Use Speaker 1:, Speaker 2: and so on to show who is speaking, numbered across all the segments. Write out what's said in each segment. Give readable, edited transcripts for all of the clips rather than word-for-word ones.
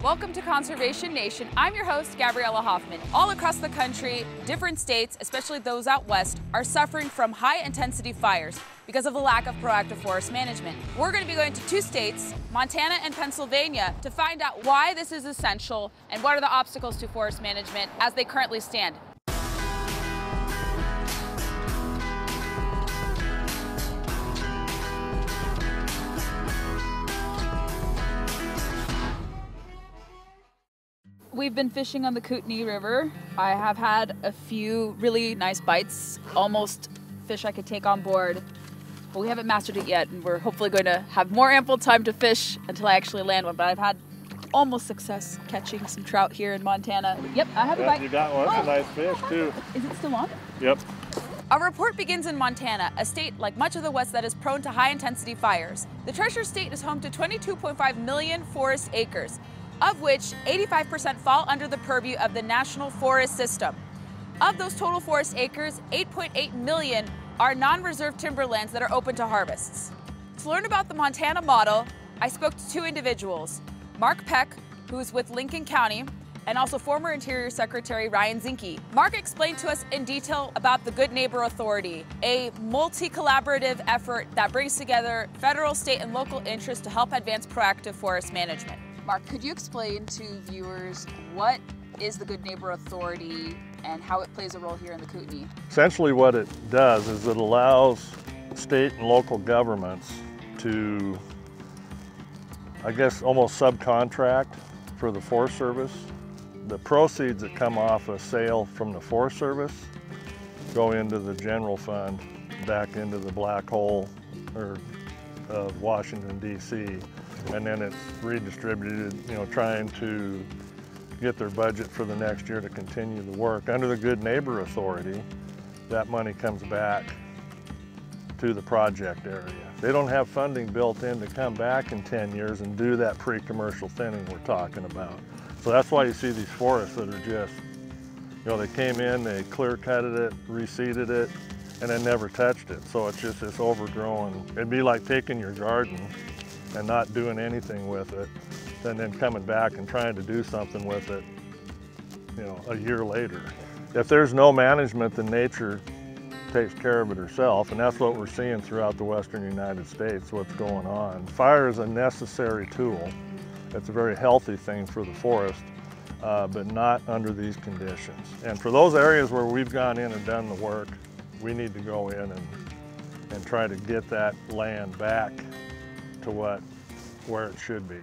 Speaker 1: Welcome to Conservation Nation. I'm your host, Gabriella Hoffman. All across the country, different states, especially those out west, are suffering from high-intensity fires because of the lack of proactive forest management. We're going to be going to two states, Montana and Pennsylvania, to find out why this is essential and what are the obstacles to forest management as they currently stand. We've been fishing on the Kootenai River. I have had a few really nice bites, almost fish I could take on board, but we haven't mastered it yet, and we're hopefully going to have more ample time to fish until I actually land one. But I've had almost success catching some trout here in Montana. Yep, I have a bite.
Speaker 2: You got one. That's a nice fish too.
Speaker 1: Is it still on?
Speaker 2: Yep.
Speaker 1: Our report begins in Montana, a state like much of the West that is prone to high-intensity fires. The Treasure State is home to 22.5 million forest acres, of which 85% fall under the purview of the National Forest System. Of those total forest acres, 8.8 million are non-reserve timberlands that are open to harvests. To learn about the Montana model, I spoke to two individuals, Mark Peck, who's with Lincoln County, and also former Interior Secretary Ryan Zinke. Mark explained to us in detail about the Good Neighbor Authority, a multi-collaborative effort that brings together federal, state, and local interests to help advance proactive forest management. Mark, could you explain to viewers what is the Good Neighbor Authority and how it plays a role here in the Kootenai?
Speaker 2: Essentially what it does is it allows state and local governments to, I guess, almost subcontract for the Forest Service. The proceeds that come off a sale from the Forest Service go into the general fund, back into the black hole of Washington, D.C. And then it's redistributed, trying to get their budget for the next year to continue the work. Under the Good Neighbor Authority, that money comes back to the project area. They don't have funding built in to come back in 10 years and do that pre-commercial thinning we're talking about. So that's why you see these forests that are just, they came in, they clear-cutted it, reseeded it, and then never touched it. So it's just this overgrown. It'd be like taking your garden and not doing anything with it, and then coming back and trying to do something with it, a year later. If there's no management, then nature takes care of it herself, and that's what we're seeing throughout the western United States, what's going on. Fire is a necessary tool. It's a very healthy thing for the forest, but not under these conditions. And for those areas where we've gone in and done the work, we need to go in and try to get that land back to where it should be.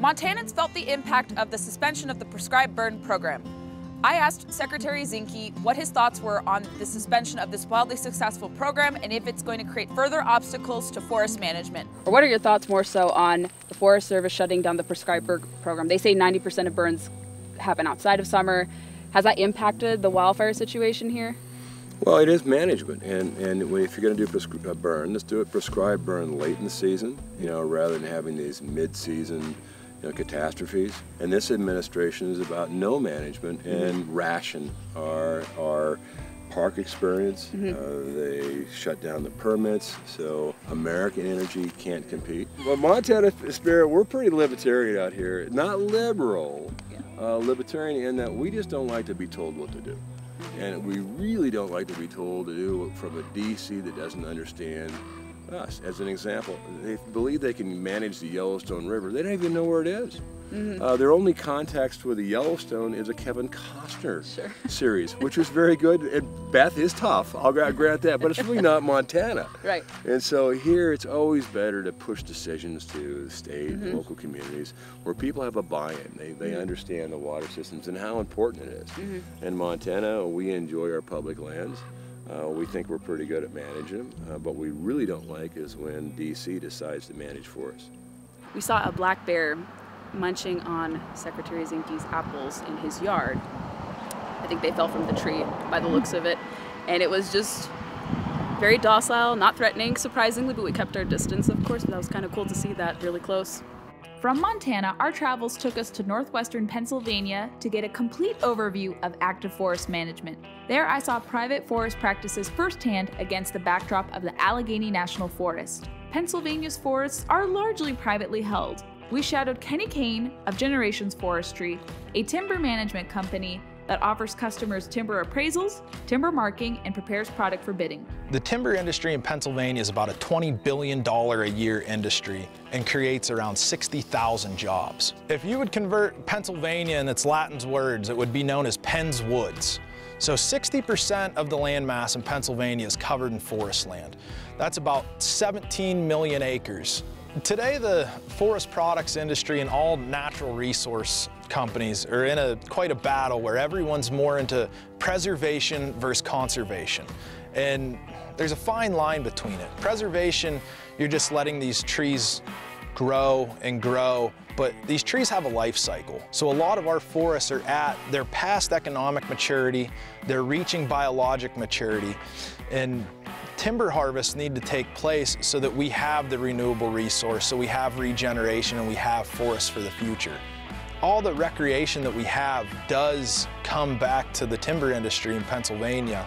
Speaker 1: Montanans felt the impact of the suspension of the prescribed burn program. I asked Secretary Zinke what his thoughts were on the suspension of this wildly successful program and if it's going to create further obstacles to forest management. Or what are your thoughts more so on the Forest Service shutting down the prescribed burn program? They say 90% of burns happen outside of summer. Has that impacted the wildfire situation here?
Speaker 3: Well, it is management, and if you're going to do a burn, let's do it prescribed burn late in the season, rather than having these mid-season catastrophes. And this administration is about no management and ration our park experience. They shut down the permits, so American energy can't compete. Well, Montana spirit, we're pretty libertarian out here. Not liberal, libertarian in that we just don't like to be told what to do. And we really don't like to be told to do from a DC that doesn't understand us. As an example, they believe they can manage the Yellowstone River. They don't even know where it is. Their only context with the Yellowstone is a Kevin Costner series, which was very good. And Beth is tough, I'll grant that, but it's really not Montana.
Speaker 1: Right.
Speaker 3: And so here it's always better to push decisions to the state and local communities where people have a buy-in. They understand the water systems and how important it is. In Montana, we enjoy our public lands. We think we're pretty good at managing them, but what we really don't like is when DC decides to manage for us.
Speaker 1: We saw a black bear munching on Secretary Zinke's apples in his yard. I think they fell from the tree by the looks of it. And it was just very docile, not threatening, surprisingly, but we kept our distance, of course, but that was kind of cool to see that really close. From Montana, our travels took us to northwestern Pennsylvania to get a complete overview of active forest management. There I saw private forest practices firsthand against the backdrop of the Allegheny National Forest. Pennsylvania's forests are largely privately held. We shadowed Kenny Kane of Generations Forestry, a timber management company that offers customers timber appraisals, timber marking, and prepares product for bidding.
Speaker 4: The timber industry in Pennsylvania is about a $20 billion a year industry and creates around 60,000 jobs. If you would convert Pennsylvania in its Latin words, it would be known as Penn's Woods. So 60% of the land mass in Pennsylvania is covered in forest land. That's about 17 million acres. Today, the forest products industry and all natural resource companies are in quite a battle where everyone's more into preservation versus conservation. And there's a fine line between it. Preservation, you're just letting these trees grow and grow, but these trees have a life cycle. So a lot of our forests they're past economic maturity, they're reaching biologic maturity, and timber harvests need to take place so that we have the renewable resource, so we have regeneration and we have forests for the future. All the recreation that we have does come back to the timber industry in Pennsylvania,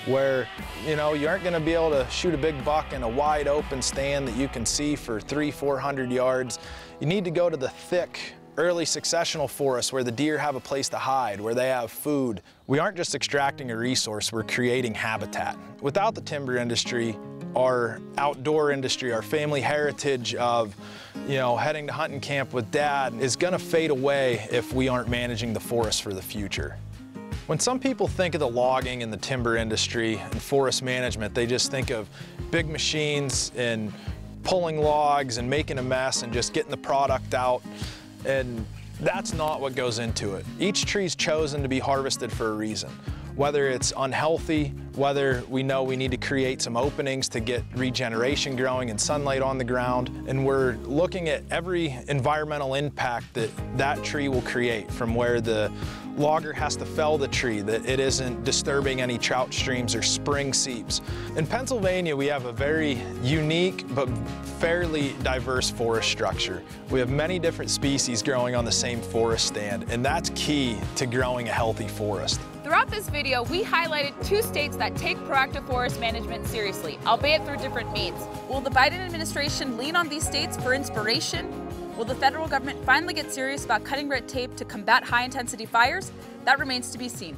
Speaker 4: where you aren't going to be able to shoot a big buck in a wide open stand that you can see for 300-400 yards. You need to go to the thick, early successional forests where the deer have a place to hide, where they have food. We aren't just extracting a resource, we're creating habitat. Without the timber industry, our outdoor industry, our family heritage of heading to hunting camp with dad is gonna fade away if we aren't managing the forest for the future. When some people think of the logging and the timber industry and forest management, they just think of big machines and pulling logs and making a mess and just getting the product out. And that's not what goes into it. Each tree's chosen to be harvested for a reason. Whether it's unhealthy, whether we know we need to create some openings to get regeneration growing and sunlight on the ground. And we're looking at every environmental impact that that tree will create, from where the logger has to fell the tree, that it isn't disturbing any trout streams or spring seeps. In Pennsylvania, we have a very unique but fairly diverse forest structure. We have many different species growing on the same forest stand, and that's key to growing a healthy forest.
Speaker 1: Throughout this video, we highlighted 2 states that take proactive forest management seriously, albeit through different means. Will the Biden administration lean on these states for inspiration? Will the federal government finally get serious about cutting red tape to combat high-intensity fires? That remains to be seen.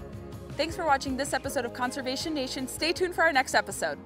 Speaker 1: Thanks for watching this episode of Conservation Nation. Stay tuned for our next episode.